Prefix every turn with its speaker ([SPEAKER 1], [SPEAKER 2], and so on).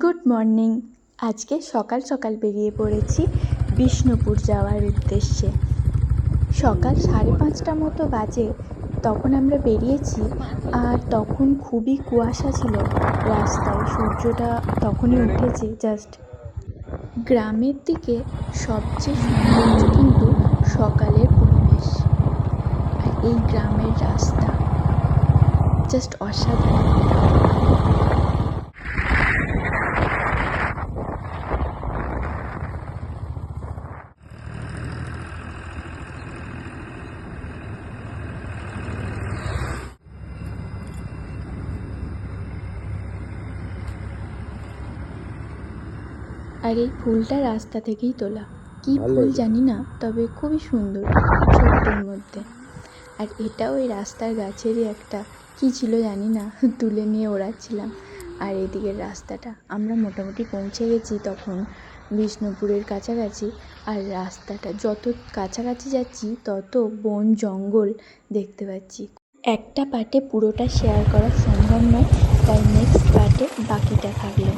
[SPEAKER 1] Good morning. আজকে সকাল সকাল বেরিয়ে পড়েছি বিষ্ণুপুর যাওয়ার উদ্দেশ্যে। সকাল 5:30 মতো বাজে তখন আমরা বেরিয়েছি, আর তখন খুবই কুয়াশা ছিল রাস্তায়। সূর্যটা তখনই উঠেছে জাস্ট। গ্রামের দিকে সবচেয়ে সৌন্দর্য কিন্তু সকালের পরিবেশ, আর এই গ্রামের রাস্তা জাস্ট অসাধারণ। আর এই ফুলটা রাস্তা থেকেই তোলা, কি ফুল জানি না, তবে খুবই সুন্দর, ছোট্টর মধ্যে। আর এটাও ওই রাস্তার গাছেরই একটা কি ছিল জানি না, তুলে নিয়ে ওড়াচ্ছিলাম। আর এদিকের রাস্তাটা আমরা মোটামুটি পৌঁছে গেছি তখন বিষ্ণুপুরের কাছাকাছি। আর রাস্তাটা যত কাছাকাছি যাচ্ছি তত বন জঙ্গল দেখতে পাচ্ছি। একটা পার্টে পুরোটা শেয়ার করা সম্ভব নয়, তাই নেক্সট পার্টে বাকিটা থাকলো।